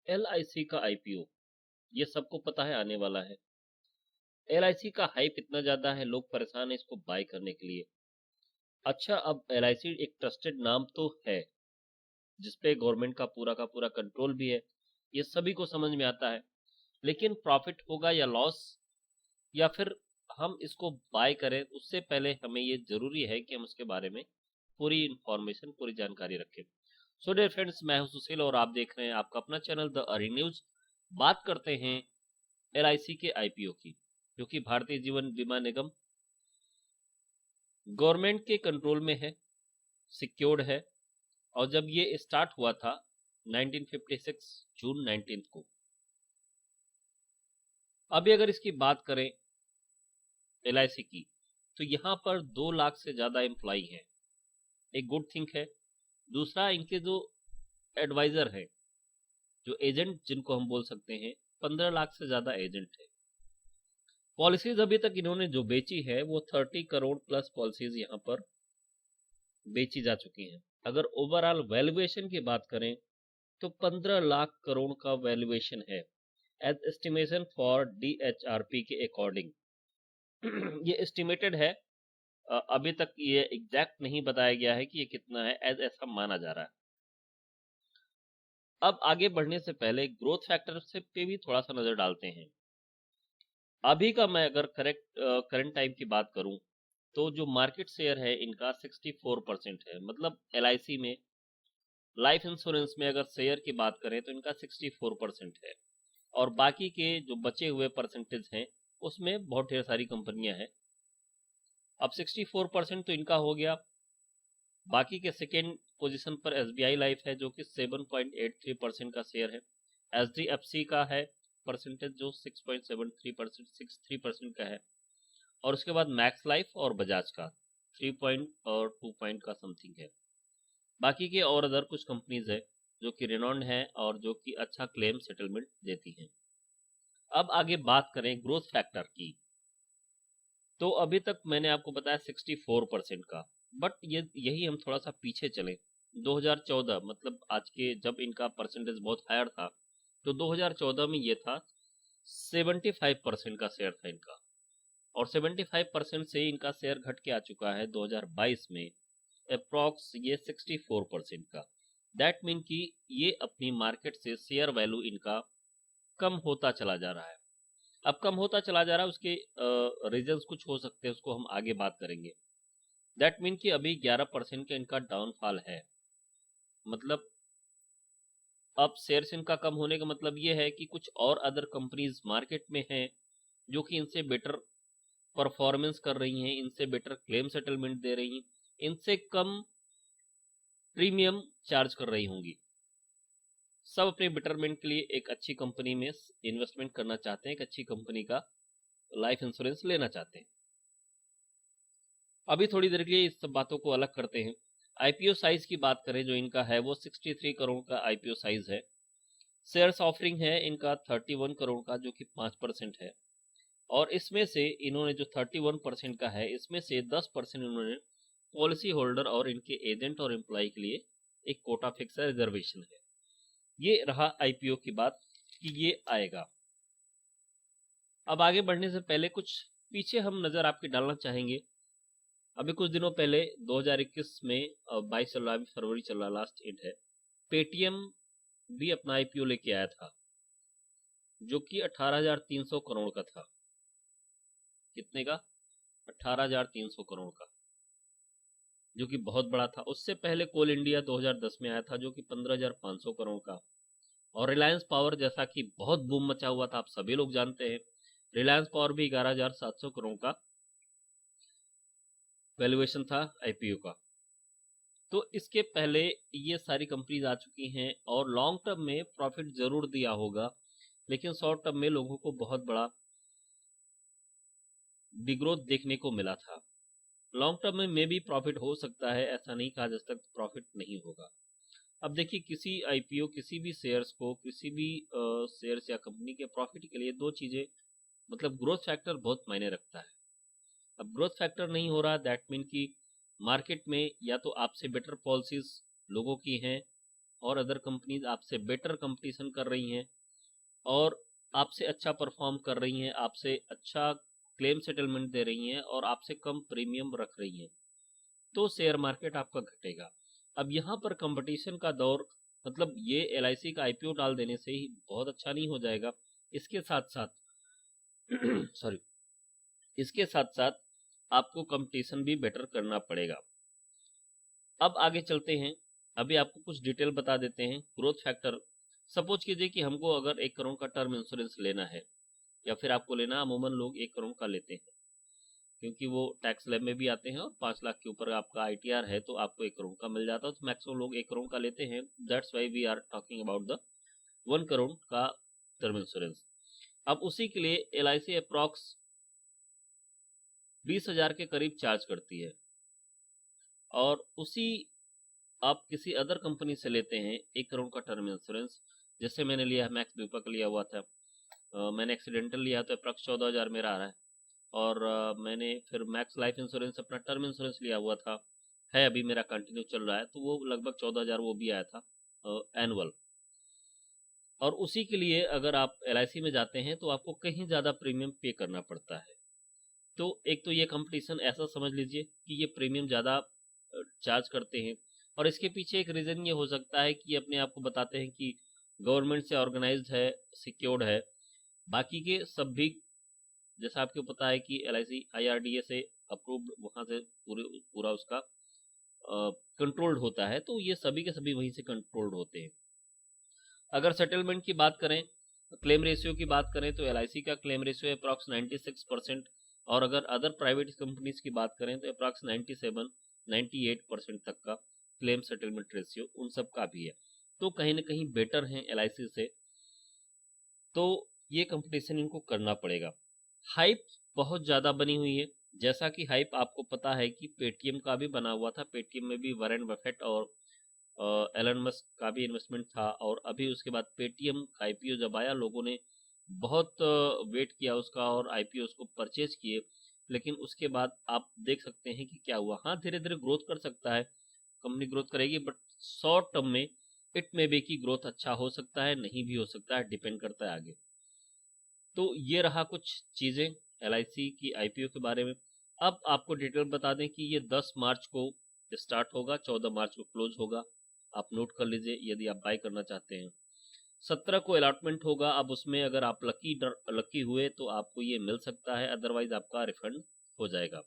LIC का IPO, ये सबको पता है आने वाला है। LIC का हाइप इतना ज्यादा है, लोग परेशान है इसको बाय करने के लिए। अच्छा, अब LIC एक ट्रस्टेड नाम तो है, जिसपे गवर्नमेंट का पूरा कंट्रोल भी है, ये सभी को समझ में आता है। लेकिन प्रॉफिट होगा या लॉस, या फिर हम इसको बाय करें, उससे पहले हमें ये जरूरी है कि हम उसके बारे में पूरी इंफॉर्मेशन, पूरी जानकारी रखें। सो डियर फ्रेंड्स, मैं हूं सुशील और आप देख रहे हैं आपका अपना चैनल द अर्निंग न्यूज। बात करते हैं LIC के IPO की, जो कि भारतीय जीवन बीमा निगम गवर्नमेंट के कंट्रोल में है, सिक्योर्ड है। और जब ये स्टार्ट हुआ था 1956 जून 19 को। अभी अगर इसकी बात करें LIC की, तो यहाँ पर 2 लाख से ज्यादा एम्प्लॉई हैं, एक गुड थिंग है। दूसरा, इनके जो एडवाइजर है, जो एजेंट जिनको हम बोल सकते हैं, 15 लाख से ज्यादा एजेंट है। पॉलिसीज अभी तक इन्होंने जो बेची है वो 30 करोड़ प्लस पॉलिसीज यहाँ पर बेची जा चुकी हैं। अगर ओवरऑल वैल्यूएशन की बात करें तो 15 लाख करोड़ का वैल्यूएशन है, एज एस्टिमेशन फॉर DHRP के अकॉर्डिंग। ये एस्टिमेटेड है, अभी तक ये एग्जैक्ट नहीं बताया गया है कि ये कितना है, एज ऐसा माना जा रहा है। अब आगे बढ़ने से पहले ग्रोथ फैक्टर से पे भी थोड़ा सा नजर डालते हैं। अभी का मैं अगर करंट टाइम की बात करूं, तो जो मार्केट शेयर है इनका 64% है। मतलब LIC में, लाइफ इंश्योरेंस में अगर शेयर की बात करें तो इनका 64% है, और बाकी के जो बचे हुए परसेंटेज हैं उसमें बहुत ढेर सारी कंपनियां हैं। अब 64% तो इनका हो गया। बाकी के सेकेंड पोजीशन पर SBI लाइफ है, जो कि 7.83% का शेयर है। HDFC का है परसेंटेज, जो 6.73%, 63% का है। और उसके बाद मैक्स लाइफ और बजाज का 3 पॉइंट और 2 पॉइंट का समथिंग है। बाकी के और अदर कुछ कंपनीज है जो कि रेनॉन्ड है और जो कि अच्छा क्लेम सेटलमेंट देती हैं। अब आगे बात करें ग्रोथ फैक्टर की, तो अभी तक मैंने आपको बताया 64% का, बट यही हम थोड़ा सा पीछे चले 2014, मतलब आज के, जब इनका परसेंटेज बहुत हायर था, तो 2014 में ये था 75% का शेयर था इनका, और 75% से इनका शेयर घट के आ चुका है 2022 में अप्रॉक्स ये 64% का। दैट मीन कि ये अपनी मार्केट से शेयर वैल्यू इनका कम होता चला जा रहा है। अब कम होता चला जा रहा है, उसके रीजंस कुछ हो सकते हैं, उसको हम आगे बात करेंगे। दैट मीन कि अभी 11% का इनका डाउनफॉल है। मतलब अब शेयर्स इनका कम होने का मतलब ये है कि कुछ और अदर कंपनीज मार्केट में हैं जो कि इनसे बेटर परफॉर्मेंस कर रही हैं, इनसे बेटर क्लेम सेटलमेंट दे रही हैं, इनसे कम प्रीमियम चार्ज कर रही होंगी। सब अपने बेटरमेंट के लिए एक अच्छी कंपनी में इन्वेस्टमेंट करना चाहते हैं, एक अच्छी कंपनी का लाइफ इंश्योरेंस लेना चाहते हैं। अभी थोड़ी देर के लिए इस सब बातों को अलग करते हैं। IPO साइज की बात करें जो इनका है वो 63 करोड़ का IPO साइज है। शेयर्स ऑफरिंग है इनका 31 करोड़ का, जो कि 5% है। और इसमें से इन्होंने जो 31% का है, इसमें से 10% इन्होंने पॉलिसी होल्डर और इनके एजेंट और एम्प्लॉय के लिए एक कोटा फिक्स रिजर्वेशन है। ये रहा IPO की बात कि ये आएगा। अब आगे बढ़ने से पहले कुछ पीछे हम नजर आपकी डालना चाहेंगे। अभी कुछ दिनों पहले 2021 में 22 चल रहा, अभी फरवरी चल रहा, लास्ट डेट है, पेटीएम भी अपना IPO लेके आया था, जो कि 18,300 करोड़ का था। कितने का? 18,300 करोड़ का, जो कि बहुत बड़ा था। उससे पहले कोल इंडिया 2010 में आया था, जो कि 15,500 करोड़ का। और रिलायंस पावर, जैसा कि बहुत बूम मचा हुआ था, आप सभी लोग जानते हैं, रिलायंस पावर भी 11,700 करोड़ का वैल्यूएशन था IPO का। तो इसके पहले ये सारी कंपनीज आ चुकी हैं और लॉन्ग टर्म में प्रॉफिट जरूर दिया होगा, लेकिन शॉर्ट टर्म में लोगों को बहुत बड़ा डिग्रोथ देखने को मिला था। लॉन्ग टर्म में भी प्रॉफिट हो सकता है, ऐसा नहीं कहा जा सकता प्रॉफिट नहीं होगा। अब देखिए, किसी IPO, किसी भी शेयर्स को, किसी भी शेयर्स या कंपनी के प्रॉफिट के लिए दो चीजें, मतलब ग्रोथ फैक्टर बहुत मायने रखता है। अब ग्रोथ फैक्टर नहीं हो रहा, दैट मीन कि मार्केट में या तो आपसे बेटर पॉलिसीज लोगों की हैं, और अदर कंपनीज आपसे बेटर कंपटीशन कर रही हैं और आपसे अच्छा परफॉर्म कर रही हैं, आपसे अच्छा क्लेम सेटलमेंट दे रही हैं और आपसे कम प्रीमियम रख रही हैं, तो शेयर मार्केट आपका घटेगा। अब यहाँ पर कंपटीशन का दौर, मतलब ये LIC का IPO डाल देने से ही बहुत अच्छा नहीं हो जाएगा। इसके साथ साथ सॉरी इसके साथ साथ आपको कंपटीशन भी बेटर करना पड़ेगा। अब आगे चलते हैं, अभी आपको कुछ डिटेल बता देते हैं ग्रोथ फैक्टर। सपोज कीजिए कि हमको अगर 1 करोड़ का टर्म इंश्योरेंस लेना है, या फिर आपको लेना, अमूमन लोग 1 करोड़ का लेते हैं क्योंकि वो टैक्स स्लैब में भी आते हैं और 5 लाख के ऊपर आपका ITR है तो आपको 1 करोड़ का मिल जाता है, तो मैक्सिमम लोग 1 करोड़ का लेते हैं। That's why we are talking about the 1 crore का टर्म इंश्योरेंस। अब उसी के लिए LIC अप्रॉक्स 20,000 के करीब चार्ज करती है, और उसी आप किसी अदर कंपनी से लेते हैं 1 करोड़ का टर्म इंश्योरेंस, जैसे मैंने लिया है, मैक्स बीपा का लिया हुआ था, मैंने एक्सीडेंटल लिया तो अप्रॉक्स 14,000 मेरा आ रहा है, और मैंने फिर मैक्स लाइफ इंश्योरेंस अपना टर्म इंश्योरेंस लिया हुआ था, है अभी मेरा कंटिन्यू चल रहा है, तो वो लगभग 14,000 वो भी आया था एनुअल। और उसी के लिए अगर आप LIC में जाते हैं तो आपको कहीं ज़्यादा प्रीमियम पे करना पड़ता है। तो एक तो ये कंपटीशन ऐसा समझ लीजिए कि ये प्रीमियम ज़्यादा चार्ज करते हैं, और इसके पीछे एक रीज़न ये हो सकता है कि अपने आप को बताते हैं कि गवर्नमेंट से ऑर्गेनाइज्ड है, सिक्योर्ड है। बाकी के सब भी, जैसा आपको पता है कि LIC IRDA से अप्रूव्ड, वहाँ से पूरा उसका कंट्रोल्ड होता है, तो ये सभी के सभी वहीं से कंट्रोल्ड होते हैं। अगर सेटलमेंट की बात करें, क्लेम रेशियो की बात करें, तो LIC का क्लेम रेशियो अप्रॉक्स 96%, और अगर अदर प्राइवेट कंपनीज की बात करें तो अप्रॉक्स 97-98% तक का क्लेम सेटलमेंट रेशियो उन सब का भी है, तो कहीं ना कहीं बेटर है LIC से, तो ये कंपटीशन इनको करना पड़ेगा। हाइप बहुत ज़्यादा बनी हुई है, जैसा कि हाइप आपको पता है कि पेटीएम का भी बना हुआ था, पेटीएम में भी वॉरेन बफेट और एलन मस्क का भी इन्वेस्टमेंट था, और अभी उसके बाद पेटीएम का IPO जब आया, लोगों ने बहुत वेट किया उसका और IPO उसको परचेज किए, लेकिन उसके बाद आप देख सकते हैं कि क्या हुआ। हाँ, धीरे धीरे ग्रोथ कर सकता है, कंपनी ग्रोथ करेगी, बट शॉर्ट टर्म में इट मे बी की ग्रोथ अच्छा हो सकता है, नहीं भी हो सकता है, डिपेंड करता है आगे। तो ये रहा कुछ चीज़ें LIC की IPO के बारे में। अब आपको डिटेल बता दें कि ये 10 मार्च को स्टार्ट होगा, 14 मार्च को क्लोज होगा, आप नोट कर लीजिए यदि आप बाय करना चाहते हैं। 17 को अलॉटमेंट होगा, अब उसमें अगर आप लकी हुए तो आपको ये मिल सकता है, अदरवाइज आपका रिफंड हो जाएगा।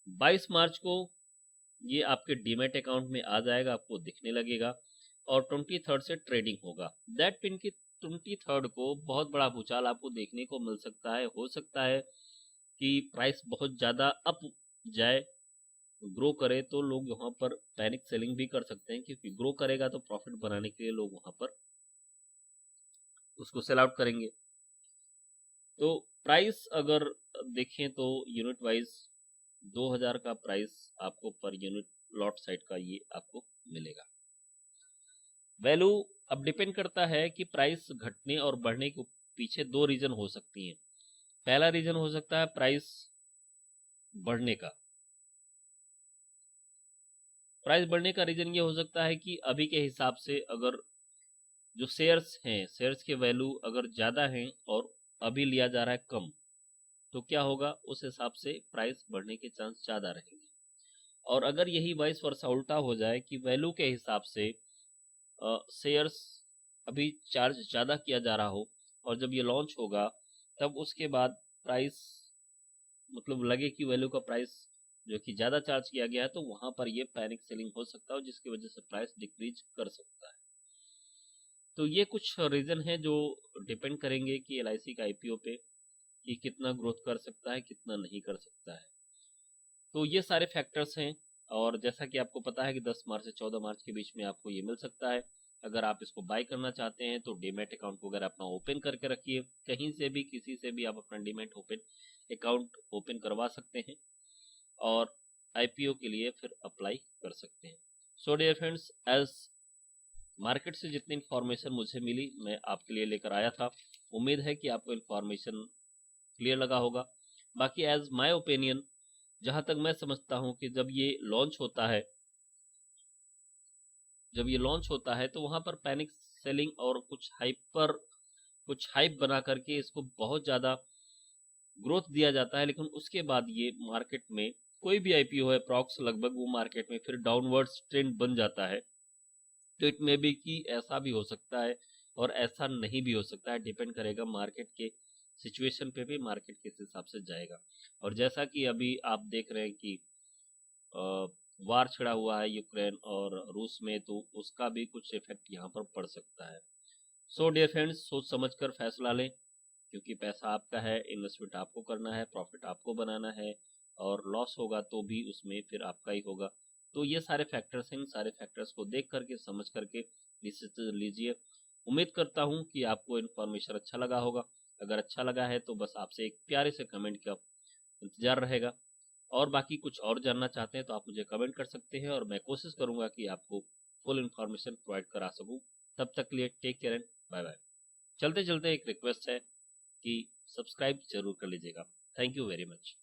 22 मार्च को ये आपके डीमैट अकाउंट में आ जाएगा, आपको दिखने लगेगा, और 23 से ट्रेडिंग होगा। दैट पिन की 23 को बहुत बड़ा भूचाल आपको देखने को मिल सकता है। हो सकता है कि प्राइस बहुत ज़्यादा अप जाए, ग्रो करे, तो लोग वहाँ पर पैनिक सेलिंग भी कर सकते हैं, क्योंकि ग्रो करेगा तो प्रॉफिट बनाने के लिए लोग वहाँ पर उसको सेल आउट करेंगे। तो प्राइस अगर देखें तो यूनिट वाइज 2000 का प्राइस आपको पर यूनिट लॉट साइड का ये आपको मिलेगा। वैल्यू अब डिपेंड करता है कि प्राइस घटने और बढ़ने के पीछे 2 रीजन हो सकती हैं। पहला रीजन हो सकता है प्राइस बढ़ने का। प्राइस बढ़ने का रीजन ये हो सकता है कि अभी के हिसाब से अगर जो शेयर्स हैं, शेयर्स के वैल्यू अगर ज़्यादा हैं और अभी लिया जा रहा है कम, तो क्या होगा, उस हिसाब से प्राइस बढ़ने के चांस ज़्यादा रहेंगे। और अगर यही वाइस वर्सा उल्टा हो जाए कि वैल्यू के हिसाब से शेयर्स अभी चार्ज ज़्यादा किया जा रहा हो, और जब ये लॉन्च होगा तब उसके बाद प्राइस, मतलब लगे कि वैल्यू का प्राइस जो कि ज़्यादा चार्ज किया गया है, तो वहाँ पर ये पैनिक सेलिंग हो सकता है, जिसकी वजह से प्राइस डिक्रीज कर सकता है। तो ये कुछ रीज़न है जो डिपेंड करेंगे कि LIC का IPO पे कि कितना ग्रोथ कर सकता है, कितना नहीं कर सकता है। तो ये सारे फैक्टर्स हैं, और जैसा कि आपको पता है कि 10 मार्च से 14 मार्च के बीच में आपको ये मिल सकता है। अगर आप इसको बाय करना चाहते हैं तो डीमैट अकाउंट वगैरह अपना ओपन करके रखिए, कहीं से भी किसी से भी आप अपना डीमैट अकाउंट ओपन करवा सकते हैं, और IPO के लिए फिर अप्लाई कर सकते हैं। So dear friends, as market से जितनी इन्फॉर्मेशन मुझे मिली मैं आपके लिए लेकर आया था। उम्मीद है कि आपको इन्फॉर्मेशन क्लियर लगा होगा। बाकी एज माय ओपिनियन, जहाँ तक मैं समझता हूँ कि जब ये लॉन्च होता है जब ये लॉन्च होता है तो वहां पर पैनिक सेलिंग और कुछ हाइप बना करके इसको बहुत ज़्यादा ग्रोथ दिया जाता है, लेकिन उसके बाद ये मार्केट में कोई भी आईपीओ है अप्रॉक्स लगभग वो मार्केट में फिर डाउनवर्ड्स ट्रेंड बन जाता है। तो इट मे बी कि ऐसा भी हो सकता है और ऐसा नहीं भी हो सकता है, डिपेंड करेगा मार्केट के सिचुएशन पे भी, मार्केट किस हिसाब से जाएगा। और जैसा कि अभी आप देख रहे हैं कि वार छिड़ा हुआ है यूक्रेन और रूस में, तो उसका भी कुछ इफेक्ट यहाँ पर पड़ सकता है। सो डियर फ्रेंड्स, सोच समझ कर फैसला लें, क्योंकि पैसा आपका है, इन्वेस्टमेंट आपको करना है, प्रॉफिट आपको बनाना है, और लॉस होगा तो भी उसमें फिर आपका ही होगा। तो ये सारे फैक्टर्स हैं, इन सारे फैक्टर्स को देख करके समझ करके डिसीजन लीजिए। उम्मीद करता हूँ कि आपको इन्फॉर्मेशन अच्छा लगा होगा। अगर अच्छा लगा है तो बस आपसे एक प्यारे से कमेंट का इंतजार रहेगा, और बाकी कुछ और जानना चाहते हैं तो आप मुझे कमेंट कर सकते हैं, और मैं कोशिश करूंगा कि आपको फुल इन्फॉर्मेशन प्रोवाइड करा सकूं। तब तक के लिए take care and bye bye. चलते चलते एक रिक्वेस्ट है कि सब्सक्राइब जरूर कर लीजिएगा। Thank you very much.